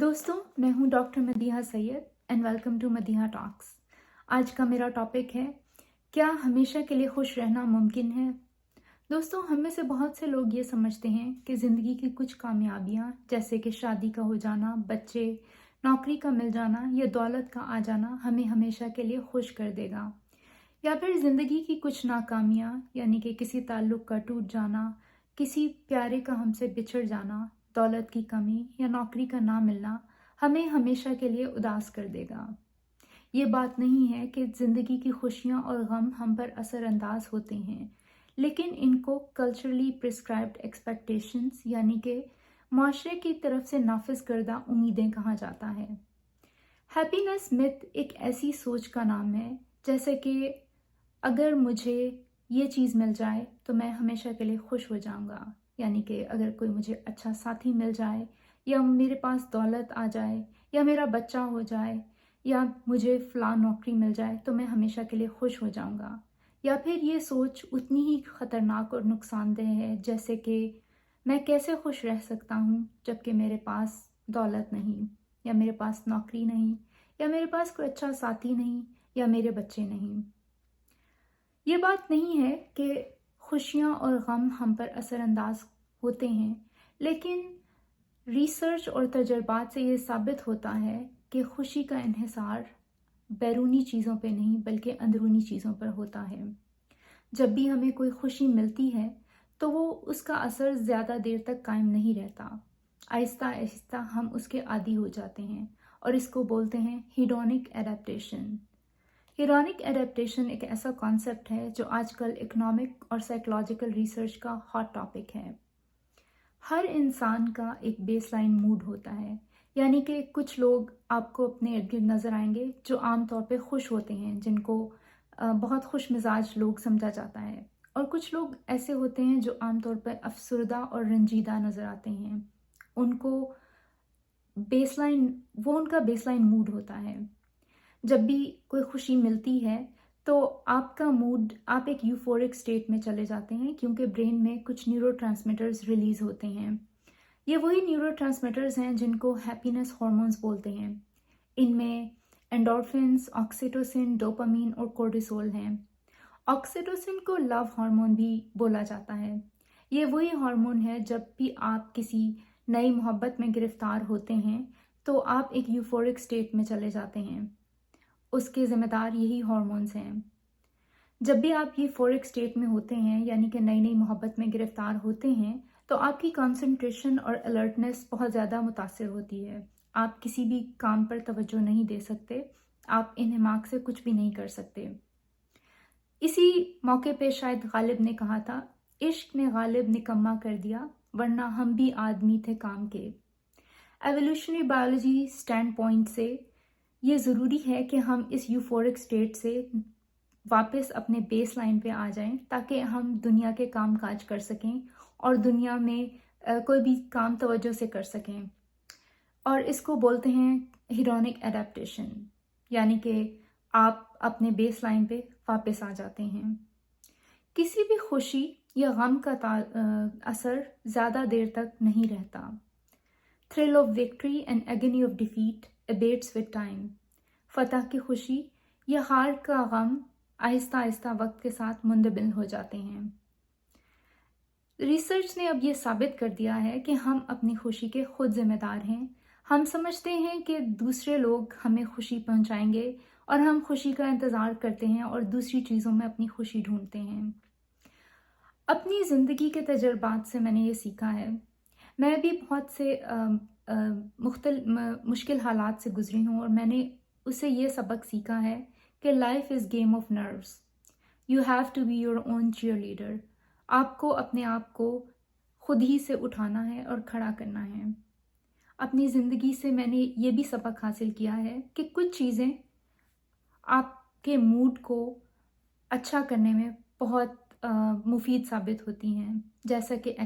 दोस्तों, मैं हूं doctor Madiha Syed and welcome to Madiha talks. आज का मेरा टॉपिक है, क्या हमेशा के लिए खुश रहना मुमकिन है। दोस्तों, हम में से बहुत से लोग ये समझते हैं कि ज़िंदगी की कुछ कामयाबियां जैसे कि शादी का हो जाना, बच्चे, नौकरी का मिल जाना या दौलत का आ जाना हमें हमेशा के लिए खुश कर देगा, या फिर ज़िंदगी की कुछ नाकामियां यानी कि किसी ताल्लुक का टूट जाना, किसी प्यारे का हमसे बिछड़ जाना, दौलत की कमी या नौकरी का ना मिलना हमें हमेशा के लिए उदास कर देगा। ये बात नहीं है कि ज़िंदगी की खुशियाँ और गम हम पर असरअंदाज होते हैं, लेकिन इनको कल्चरली प्रिस्क्राइब्ड एक्सपेक्टेशंस यानी कि माशरे की तरफ से नाफिज करदा उम्मीदें कहा जाता है। हैप्पीनेस मिथ एक ऐसी सोच का नाम है जैसे कि अगर मुझे ये चीज़ मिल जाए तो मैं हमेशा के लिए खुश हो जाऊंगा, यानी कि अगर कोई मुझे अच्छा साथी मिल जाए या मेरे पास दौलत आ जाए या मेरा बच्चा हो जाए या मुझे फ़लाँ नौकरी मिल जाए तो मैं हमेशा के लिए खुश हो जाऊंगा। या फिर ये सोच उतनी ही ख़तरनाक और नुकसानदेह है जैसे कि मैं कैसे खुश रह सकता हूँ जबकि मेरे पास दौलत नहीं, या मेरे पास नौकरी नहीं, या मेरे पास कोई अच्छा साथी नहीं, या मेरे बच्चे नहीं। ये बात नहीं है कि खुशियाँ और गम हम पर असरअंदाज होते हैं, लेकिन रिसर्च और तजर्बात से ये साबित होता है कि खुशी का इन्हिसार बैरूनी चीज़ों पे नहीं बल्कि अंदरूनी चीज़ों पर होता है। जब भी हमें कोई खुशी मिलती है तो वो उसका असर ज़्यादा देर तक कायम नहीं रहता। आहिस्ता आहिस्ता हम उसके आदी हो जाते हैं और इसको बोलते हैं हीडोनिक एडेप्टेशन। हीडोनिक एडेप्टेशन एक ऐसा कॉन्सेप्ट है जो आजकल इकोनॉमिक और साइकोलॉजिकल रिसर्च का हॉट टॉपिक है। हर इंसान का एक बेसलाइन मूड होता है, यानी कि कुछ लोग आपको अपने इर्द गिर्द नज़र आएंगे जो आम तौर पे खुश होते हैं, जिनको बहुत खुश मिजाज लोग समझा जाता है, और कुछ लोग ऐसे होते हैं जो आमतौर पर अफसरदा और रंजीदा नज़र आते हैं। उनको वो उनका बेसलाइन मूड होता है। जब भी कोई खुशी मिलती है तो आपका मूड, आप एक यूफोरिक स्टेट में चले जाते हैं क्योंकि ब्रेन में कुछ न्यूरोट्रांसमीटर्स रिलीज होते हैं। ये वही न्यूरोट्रांसमीटर्स हैं जिनको हैप्पीनेस हॉर्मोन्स बोलते हैं। इनमें एंडोर्फिन्स, ऑक्सीटोसिन, डोपामीन और कोर्टिसोल हैं। ऑक्सीटोसिन को लव हार्मोन भी बोला जाता है। ये वही हार्मोन है जब भी आप किसी नई मोहब्बत में गिरफ्तार होते हैं तो आप एक यूफोरिक स्टेट में चले जाते हैं। उसके ज़िम्मेदार यही हॉर्मोन्स हैं। जब भी आप ये यूफोरिक स्टेट में होते हैं यानी कि नई नई मोहब्बत में गिरफ्तार होते हैं तो आपकी कंसंट्रेशन और अलर्टनेस बहुत ज़्यादा मुतासिर होती है। आप किसी भी काम पर तवज्जो नहीं दे सकते, आप इन्हिमाक से कुछ भी नहीं कर सकते। इसी मौके पे शायद गालिब ने कहा था, इश्क ने गालिब निकम्मा कर दिया वरना हम भी आदमी थे काम के। एवोल्यूशनरी बायोलॉजी स्टैंड पॉइंट से ये ज़रूरी है कि हम इस यूफोरिक स्टेट से वापस अपने बेस लाइन पे आ जाएं ताकि हम दुनिया के काम काज कर सकें और दुनिया में कोई भी काम तवज्जो से कर सकें। और इसको बोलते हैं हीडोनिक एडेप्टेशन, यानी कि आप अपने बेस लाइन पे वापस आ जाते हैं। किसी भी खुशी या गम का असर ज़्यादा देर तक नहीं रहता। Thrill of victory and agony of defeat abets with time. फतह की खुशी या हार का गम आहिस्ता आहिस्ता वक्त के साथ मुंदबिल हो जाते हैं। रिसर्च ने अब ये साबित कर दिया है कि हम अपनी खुशी के खुद जिम्मेदार हैं। हम समझते हैं कि दूसरे लोग हमें खुशी पहुंचाएंगे और हम खुशी का इंतज़ार करते हैं और दूसरी चीज़ों में अपनी खुशी ढूंढते हैं। अपनी ज़िंदगी के तजर्बात से मैंने ये सीखा है। मैं भी बहुत से मुश्किल हालात से गुजरी हूँ और मैंने उससे ये सबक सीखा है कि life is game of nerves. You have to be your own cheerleader. आपको अपने आप को खुद ही से उठाना है और खड़ा करना है। अपनी ज़िंदगी से मैंने ये भी सबक हासिल किया है कि कुछ चीज़ें आपके मूड को अच्छा करने में बहुत मुफीद साबित होती हैं, जैसा कि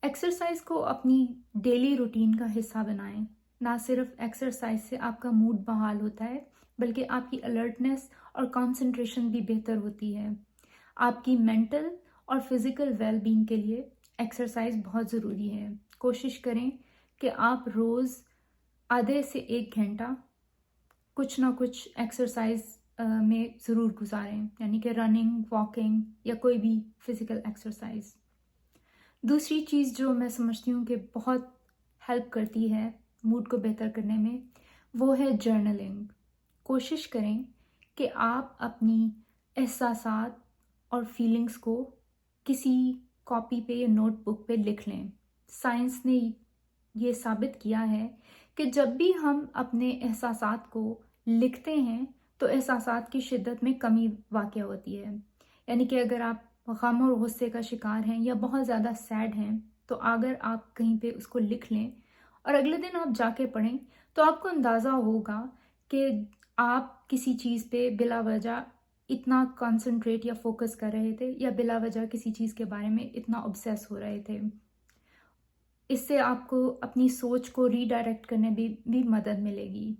एक्सरसाइज को अपनी डेली रूटीन का हिस्सा बनाएं। ना सिर्फ एक्सरसाइज से आपका मूड बहाल होता है बल्कि आपकी अलर्टनेस और कंसंट्रेशन भी बेहतर होती है। आपकी मेंटल और फिज़िकल वेलबींग के लिए एक्सरसाइज बहुत ज़रूरी है। कोशिश करें کہ آپ روز آدھے سے 1 گھنٹہ کچھ نہ کچھ ایکسرسائز میں ضرور گزاریں، یعنی کہ رننگ، واکنگ یا کوئی بھی فزیکل ایکسرسائز۔ دوسری چیز جو میں سمجھتی ہوں کہ بہت ہیلپ کرتی ہے موڈ کو بہتر کرنے میں، وہ ہے جرنلنگ۔ کوشش کریں کہ آپ اپنی احساسات اور فیلنگز کو کسی کاپی پہ یا نوٹ بک پہ لکھ لیں۔ سائنس نے یہ ثابت کیا ہے کہ جب بھی ہم اپنے احساسات کو لکھتے ہیں تو احساسات کی شدت میں کمی واقع ہوتی ہے۔ یعنی کہ اگر آپ غم اور غصے کا شکار ہیں یا بہت زیادہ سیڈ ہیں تو اگر آپ کہیں پہ اس کو لکھ لیں اور اگلے دن آپ جا کے پڑھیں تو آپ کو اندازہ ہوگا کہ آپ کسی چیز پہ بلا وجہ اتنا کنسنٹریٹ یا فوکس کر رہے تھے یا بلا وجہ کسی چیز کے بارے میں اتنا obsess ہو رہے تھے۔ اس سے آپ کو اپنی سوچ کو ری ڈائریکٹ کرنے بھی مدد ملے گی،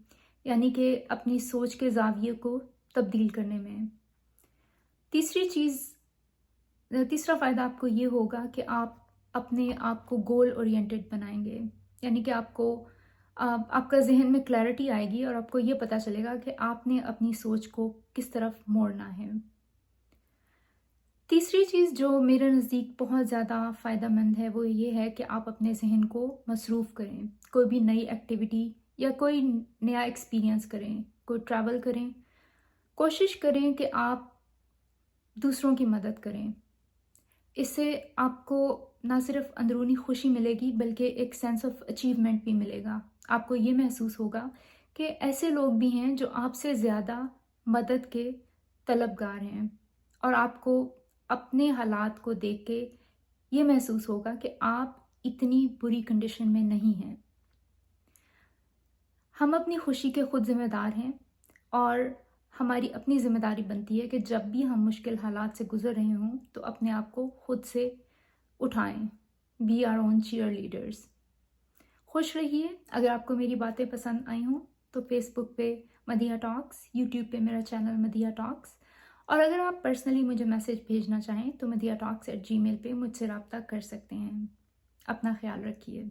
یعنی کہ اپنی سوچ کے زاویے کو تبدیل کرنے میں۔ تیسرا فائدہ آپ کو یہ ہوگا کہ آپ اپنے آپ کو گول اورینٹڈ بنائیں گے، یعنی کہ آپ کا ذہن میں کلیئرٹی آئے گی اور آپ کو یہ پتہ چلے گا کہ آپ نے اپنی سوچ کو کس طرف موڑنا ہے۔ تیسری چیز جو میرے نزدیک بہت زیادہ فائدہ مند ہے وہ یہ ہے کہ آپ اپنے ذہن کو مصروف کریں، کوئی بھی نئی ایکٹیویٹی یا کوئی نیا ایکسپیرینس کریں، کوئی ٹریول کریں۔ کوشش کریں کہ آپ دوسروں کی مدد کریں۔ اس سے آپ کو نہ صرف اندرونی خوشی ملے گی بلکہ ایک سینس آف اچیومنٹ بھی ملے گا۔ آپ کو یہ محسوس ہوگا کہ ایسے لوگ بھی ہیں جو آپ سے زیادہ مدد کے طلبگار ہیں، اور آپ کو اپنے حالات کو دیکھ کے یہ محسوس ہوگا کہ آپ اتنی بری کنڈیشن میں نہیں ہیں۔ ہم اپنی خوشی کے خود ذمہ دار ہیں، اور ہماری اپنی ذمہ داری بنتی ہے کہ جب بھی ہم مشکل حالات سے گزر رہے ہوں تو اپنے آپ کو خود سے اٹھائیں۔ Be are own cheerleaders. خوش رہیے۔ اگر آپ کو میری باتیں پسند آئی ہوں تو فیس بک پہ مدیحہ ٹاکس، یوٹیوب پہ میرا چینل مدیحہ ٹاکس، اور اگر آپ پرسنلی مجھے میسج بھیجنا چاہیں تو مدیحہ ٹاکس @gmail پہ مجھ سے رابطہ کر سکتے ہیں۔ اپنا خیال رکھیے۔